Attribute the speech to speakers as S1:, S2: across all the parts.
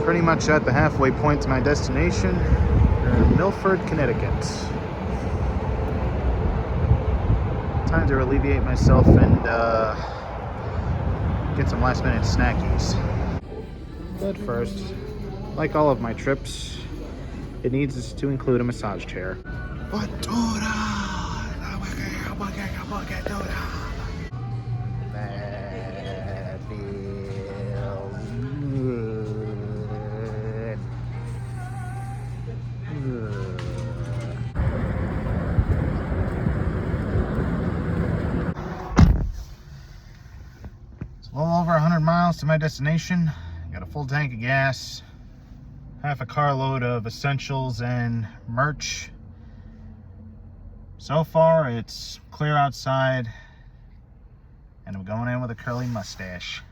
S1: pretty much at the halfway point to my destination, Milford, Connecticut. Time to alleviate myself and get some last minute snackies. But first, like all of my trips, it needs to include a massage chair. That feels good. It's a little over 100 miles to my destination. Got a full tank of gas, half a carload of essentials and merch. So far, it's clear outside, and I'm going in with a curly mustache.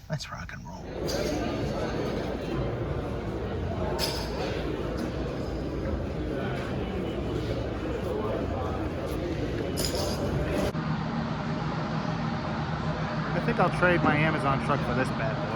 S1: Let's rock and roll. I think I'll trade my Amazon truck for this bad boy.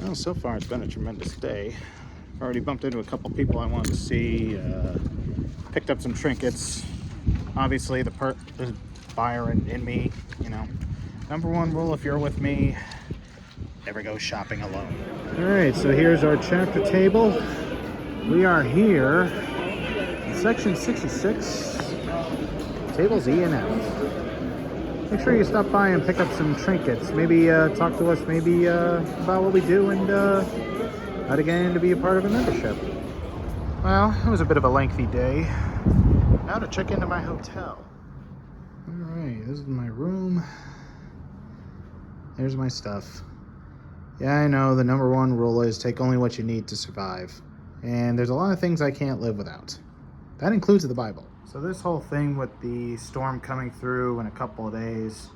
S1: Well, so far it's been a tremendous day. I've already bumped into a couple people I wanted to see, picked up some trinkets. Obviously the buyer in me, you know. Number one rule if you're with me, never go shopping alone. All right, so here's our chapter table. We are here in section 66, tables E and F. Make sure you stop by and pick up some trinkets. Maybe talk to us maybe about what we do and how to get in to be a part of a membership. Well, it was a bit of a lengthy day. Now to check into my hotel. All right, this is my room. There's my stuff. Yeah, I know the number one rule is take only what you need to survive. And there's a lot of things I can't live without. That includes the Bible. So this whole thing with the storm coming through in a couple of days,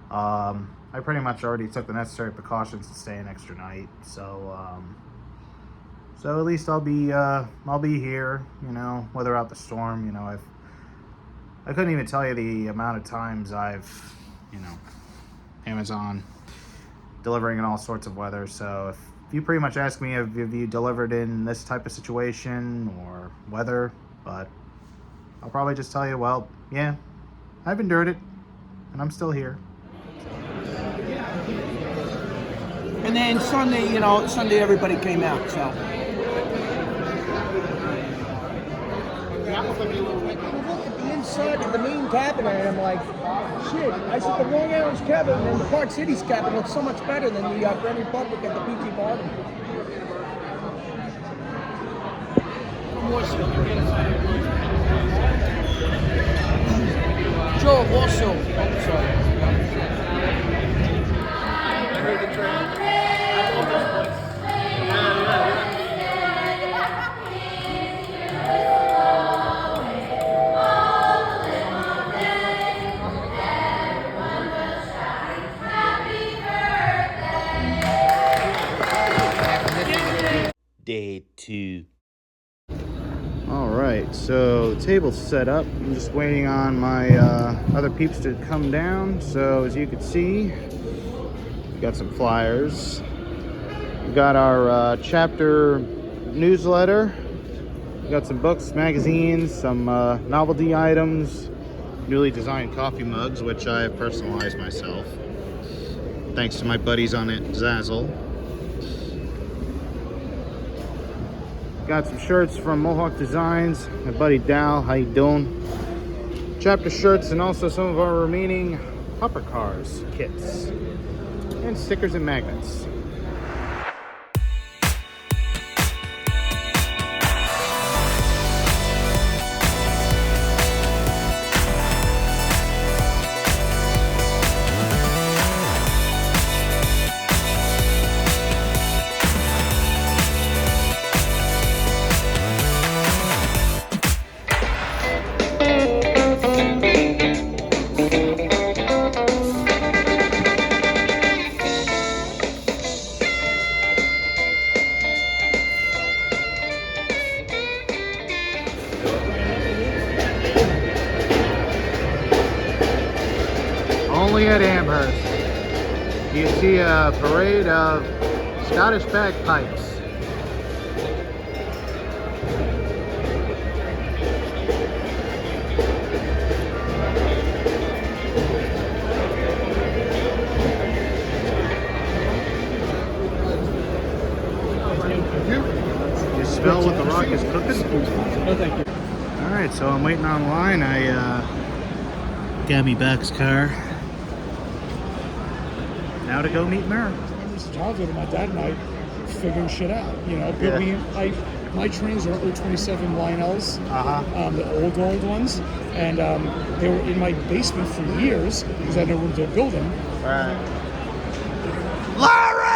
S1: I pretty much already took the necessary precautions to stay an extra night. So at least I'll be here, you know, weather out the storm. You know, I couldn't even tell you the amount of times I've, you know, Amazon delivering in all sorts of weather. So if you pretty much ask me, have you delivered in this type of situation or weather, but I'll probably just tell you, well, yeah, I've endured it, and I'm still here.
S2: And then Sunday, you know, everybody came out, so. At the inside of the main cabin, and I'm like, shit, I said the Long Island's cabin and the Park City's cabin looks so much better than the Grand Republic at the PG Bargain. Joe, also.
S3: Day 2.
S1: All right, so the table's set up. I'm just waiting on my other peeps to come down. So as you can see, we got some flyers. We got our chapter newsletter. We got some books, magazines, some novelty items, newly designed coffee mugs, which I have personalized myself, thanks to my buddies on it, Zazzle. Got some shirts from Mohawk Designs, my buddy Dal, how you doing? Chapter shirts and also some of our remaining hopper cars kits and stickers and magnets. only at Amherst. You see a parade of Scottish bagpipes. You smell what the rock is cooking?
S2: No, thank you.
S1: Alright, so I'm waiting online. I got me Buck's car. Now to go meet Mara.
S2: This is childhood of my dad and I figuring shit out. You know, my trains are 027 Lionels, the old ones, and they were in my basement for years because I had no room to build them.
S1: Larry!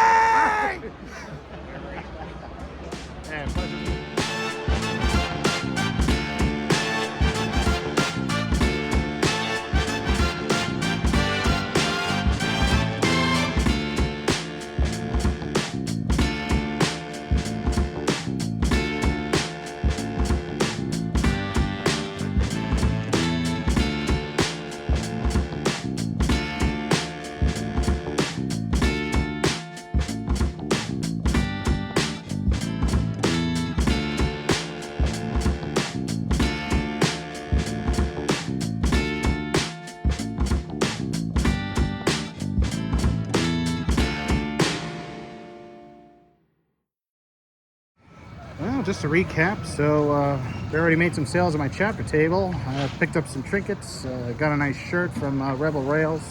S1: Well, just to recap, so we already made some sales at my chapter table. I picked up some trinkets, got a nice shirt from Rebel Rails,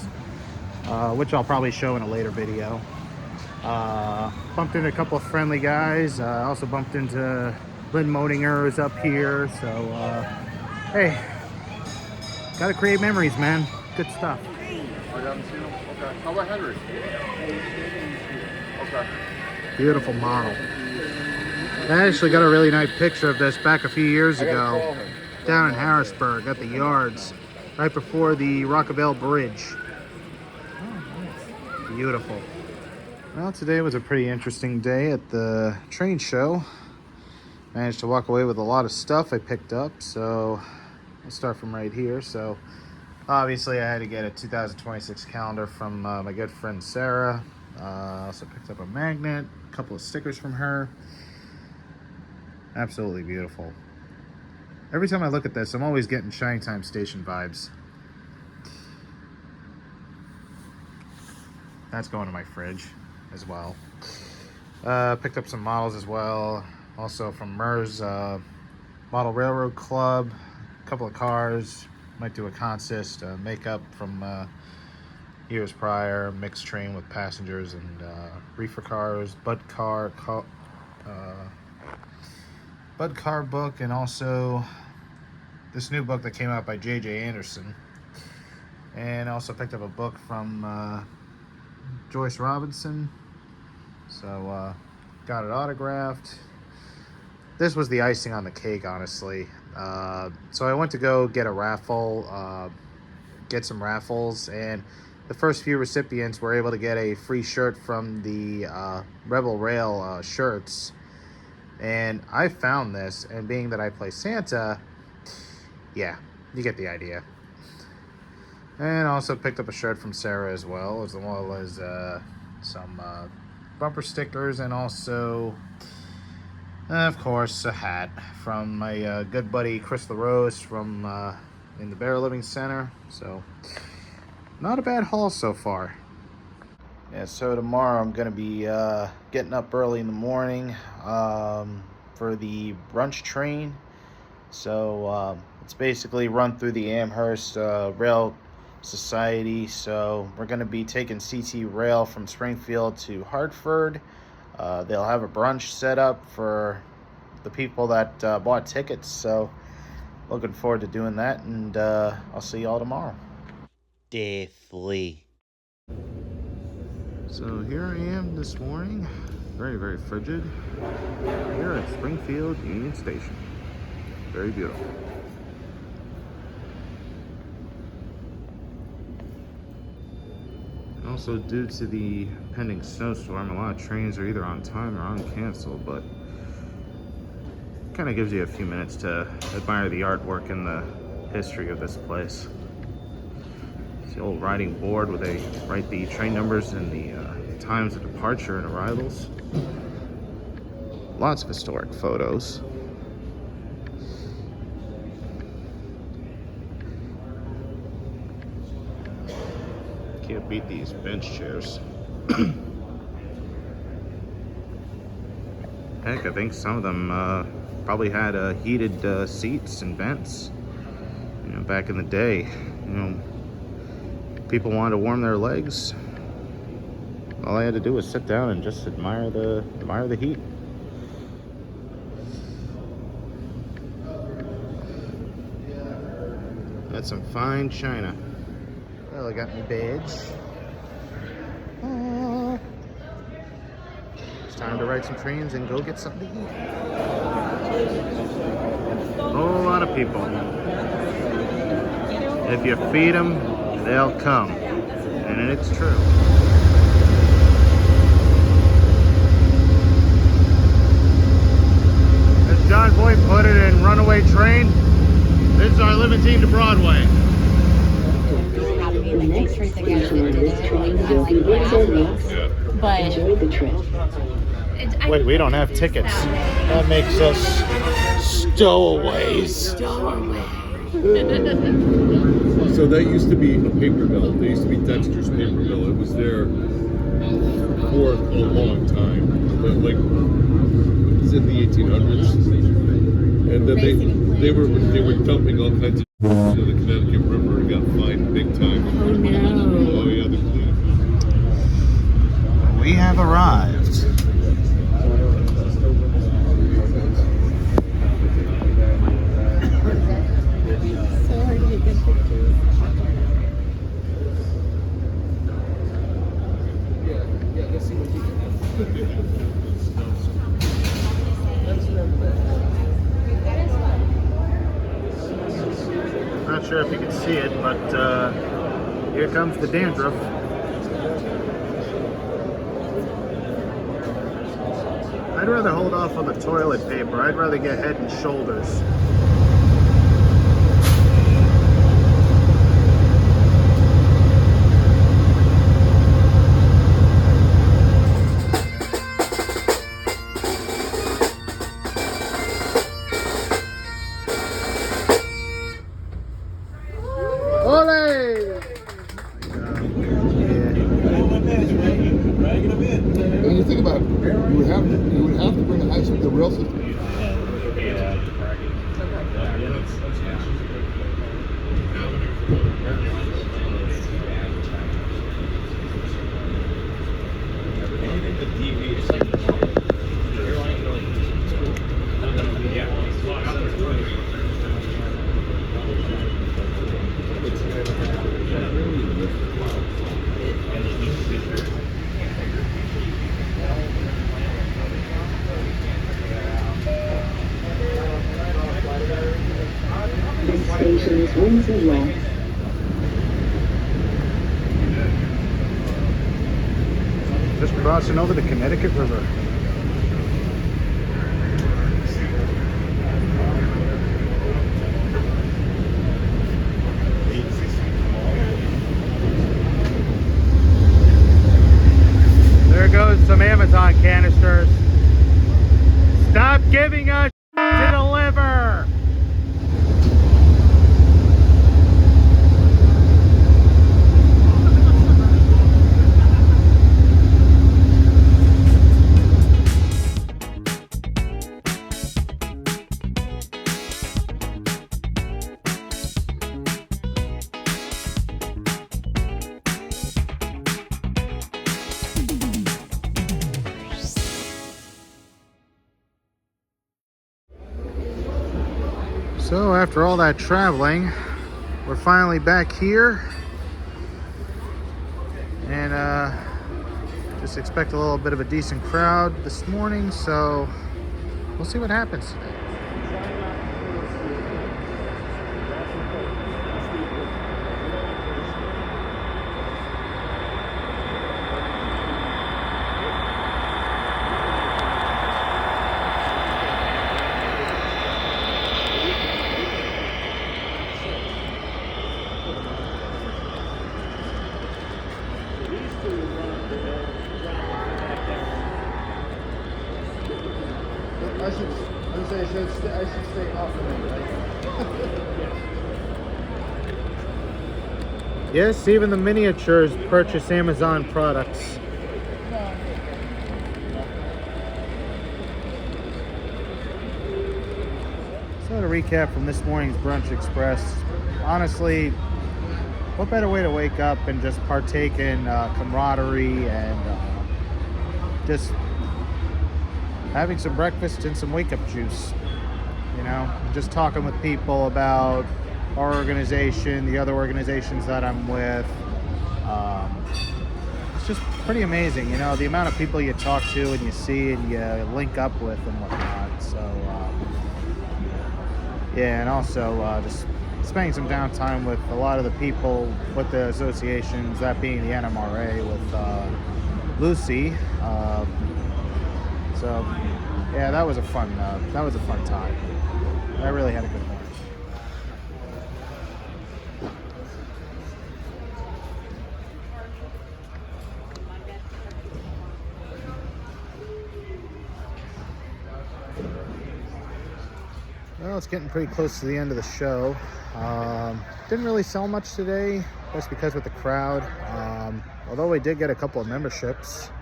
S1: which I'll probably show in a later video. Bumped into a couple of friendly guys. Also bumped into Lynn Motingers up here. So, hey, gotta create memories, man. Good stuff.
S4: I haven't seen him. Okay. How about Henry? Okay.
S1: Beautiful model. I actually got a really nice picture of this back a few years ago down in Harrisburg at the yards right before the Rockavale Bridge. Beautiful. Well, today was a pretty interesting day at the train show. Managed to walk away with a lot of stuff I picked up, so I'll start from right here. So obviously I had to get a 2026 calendar from my good friend Sarah. Also picked up a magnet, a couple of stickers from her. Absolutely beautiful. Every time I look at this, I'm always getting Shining Time Station vibes. That's going to my fridge as well. Picked up some models as well. Also from MERS Model Railroad Club. A couple of cars. Might do a consist. Makeup from years prior. Mixed train with passengers and reefer cars. Bud car book, and also this new book that came out by J.J. Anderson. And I also picked up a book from Joyce Robinson. So got it autographed. This was the icing on the cake, honestly. So I went to go get a raffle, get some raffles, and the first few recipients were able to get a free shirt from the Rebel Rail shirts. And I found this, and being that I play Santa, yeah, you get the idea. And also picked up a shirt from Sarah as well as some bumper stickers, and also, of course, a hat from my good buddy Chris LaRose from in the Bear Living Center. So, not a bad haul so far. Yeah, so tomorrow I'm going to be getting up early in the morning for the brunch train. So it's basically run through the Amherst Rail Society. So we're going to be taking CT Rail from Springfield to Hartford. They'll have a brunch set up for the people that bought tickets. So looking forward to doing that, and I'll see y'all tomorrow.
S3: Definitely.
S1: So here I am this morning, very, very frigid, here at Springfield Union Station. Very beautiful. And also, due to the pending snowstorm, a lot of trains are either on time or on cancel, but kind of gives you a few minutes to admire the artwork and the history of this place. It's the old riding board where they write the train numbers and the times of departure and arrivals. Lots of historic photos. Can't beat these bench chairs. Heck, I think some of them probably had heated seats and vents. You know, back in the day, you know, people wanted to warm their legs. All I had to do was sit down and just admire the heat. That's some fine china. Well, I got my badge. It's time to ride some trains and go get something to eat. A whole lot of people. If you feed them, they'll come. And it's true. As John Boyd put it in Runaway Train, this is our limousine to Broadway.
S5: The next station on this train will be Windsor.
S6: But
S5: Enjoy the trip.
S1: Wait, we don't have tickets. That makes us stowaways.
S4: So that used to be a paper mill. They used to be Dexter's paper mill. It was there for a long time. But like, it's in the 1800s. And then they were dumping all kinds of into the Connecticut River and got fined big time.
S5: Oh no.
S4: Oh yeah, they're clean.
S1: We have arrived.
S5: So hard to get good pictures.
S1: Not sure if you can see it, but here comes the dandruff. I'd rather hold off on the toilet paper. I'd rather get head and shoulders.
S4: When you think about it, you would have to bring the high school, the rail system.
S5: This station is Windsor West.
S1: Just crossing over the Connecticut River. There goes some Amazon canisters. Stop giving us to deliver. So after all that traveling, we're finally back here, and just expect a little bit of a decent crowd this morning, so we'll see what happens today. I should stay off of it, right? Yes, even the miniatures purchase Amazon products. So to recap from this morning's Brunch Express, honestly, what better way to wake up and just partake in camaraderie and just having some breakfast and some wake-up juice, you know, just talking with people about our organization, the other organizations that I'm with. It's just pretty amazing, you know, the amount of people you talk to and you see and you link up with and whatnot. So yeah, and also just spending some downtime with a lot of the people with the associations, that being the NMRA with Lucy. So yeah, that was a fun time. I really had a good morning. Well, it's getting pretty close to the end of the show. Didn't really sell much today, just because with the crowd. Although we did get a couple of memberships,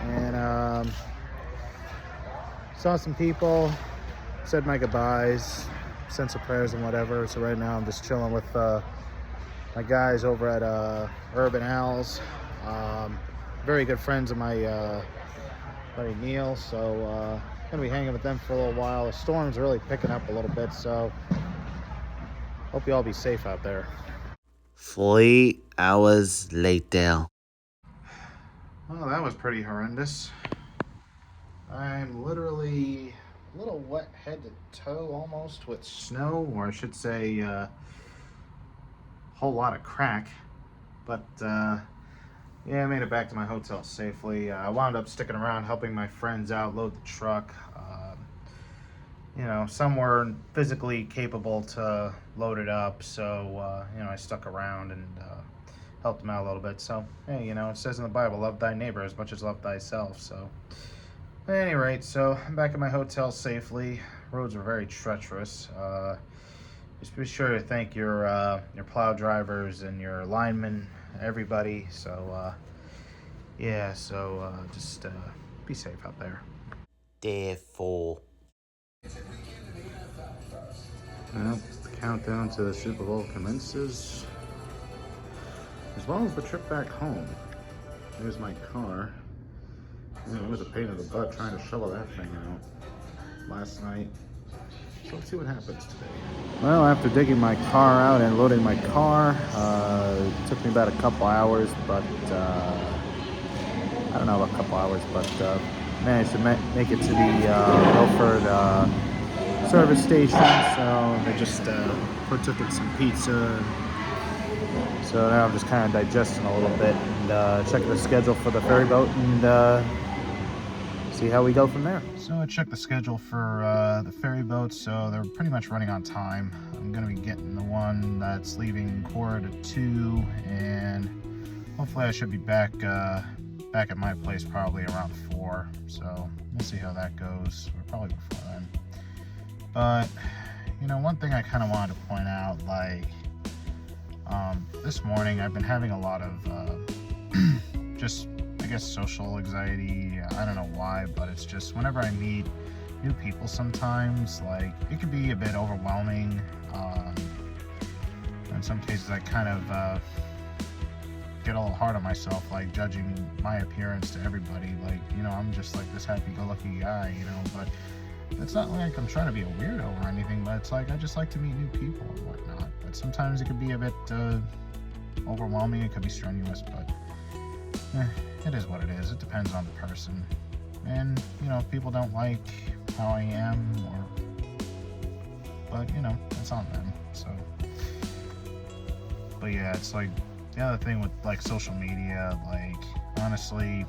S1: and saw some people, said my goodbyes, sent some prayers and whatever. So right now I'm just chilling with my guys over at Urban Owls. Very good friends of my buddy Neil. So gonna be hanging with them for a little while. The storm's really picking up a little bit, so hope you all be safe out there.
S3: 3 hours later.
S1: Well, that was pretty horrendous. I'm literally a little wet head to toe almost with snow, or I should say a whole lot of crack. But yeah, I made it back to my hotel safely. I wound up sticking around helping my friends out load the truck. You know, some were physically capable to load it up, so you know, I stuck around and helped them out a little bit. So hey, you know, it says in the Bible, love thy neighbor as much as love thyself. So at any rate, so I'm back at my hotel safely. Roads were very treacherous. Just be sure to thank your plow drivers and your linemen, everybody. So yeah, so just be safe out there.
S3: Therefore.
S1: Well, the countdown to the Super Bowl commences, as well as the trip back home. There's my car. It was a pain in the butt trying to shovel that thing out last night. So let's see what happens today. Well, after digging my car out and loading my car, it took me about a couple hours, but I don't know about a couple hours, but managed to make it to the Milford service station. So they just partook in some pizza. So now I'm just kind of digesting a little bit and checking the schedule for the ferry boat and see how we go from there. So I checked the schedule for the ferry boat, so they're pretty much running on time. I'm gonna be getting the one that's leaving 1:45, and hopefully I should be back at my place probably around 4. So we'll see how that goes, or probably before then. But you know, one thing I kind of wanted to point out, like this morning I've been having a lot of just, I guess, social anxiety. I don't know why, but it's just whenever I meet new people sometimes, like, it can be a bit overwhelming. In some cases I kind of get a little hard on myself, like judging my appearance to everybody. Like, you know, I'm just like this happy-go-lucky guy, you know, but it's not like I'm trying to be a weirdo or anything, but it's like I just like to meet new people and whatnot. But sometimes it could be a bit overwhelming. It could be strenuous, but it is what it is. It depends on the person. And, you know, if people don't like how I am, but, you know, it's on them. So, but yeah, it's like the other thing with like social media, like, honestly,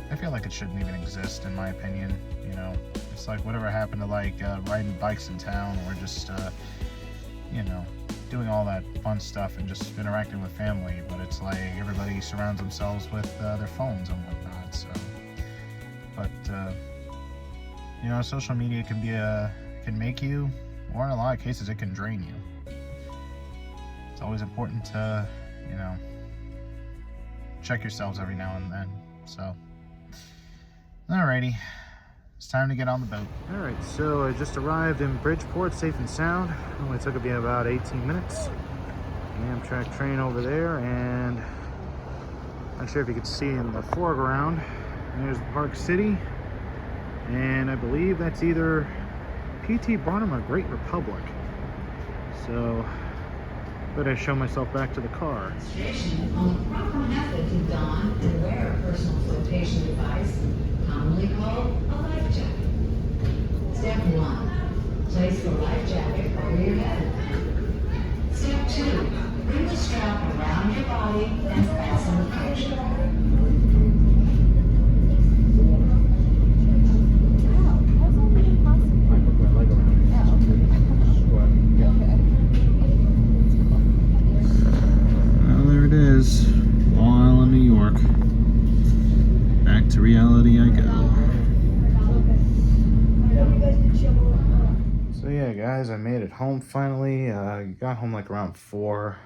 S1: I feel like it shouldn't even exist, in my opinion. You know, it's like whatever happened to like riding bikes in town, or just you know, doing all that fun stuff and just interacting with family. But it's like everybody surrounds themselves with their phones and whatnot. So, but You know, social media can make you, or in a lot of cases, it can drain you. It's always important to, you know, check yourselves every now and then. So, alrighty, it's time to get on the boat. Alright, so I just arrived in Bridgeport, safe and sound. Only took me about 18 minutes. Amtrak train over there, and not sure if you could see in the foreground. There's Park City, and I believe that's either P.T. Barnum or Great Republic. So, better show myself back to the car.
S6: On the proper method to don and wear a personal flotation device, commonly called a life jacket. Step 1. Place the life jacket over your head. Step 2. Bring the strap around your body and fasten the parachute.
S1: Reality I go. So yeah, guys, I made it home finally. Got home like around 4.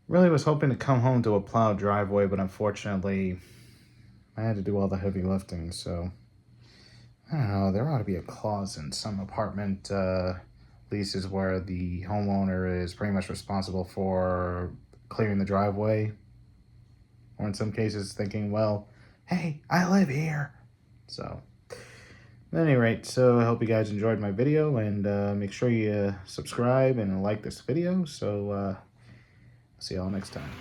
S1: Really was hoping to come home to a plowed driveway, but unfortunately I had to do all the heavy lifting. So I don't know, there ought to be a clause in some apartment leases where the homeowner is pretty much responsible for clearing the driveway. Or in some cases thinking, well, hey, I live here. So, at any rate, so I hope you guys enjoyed my video, and make sure you subscribe and like this video. So, see y'all next time.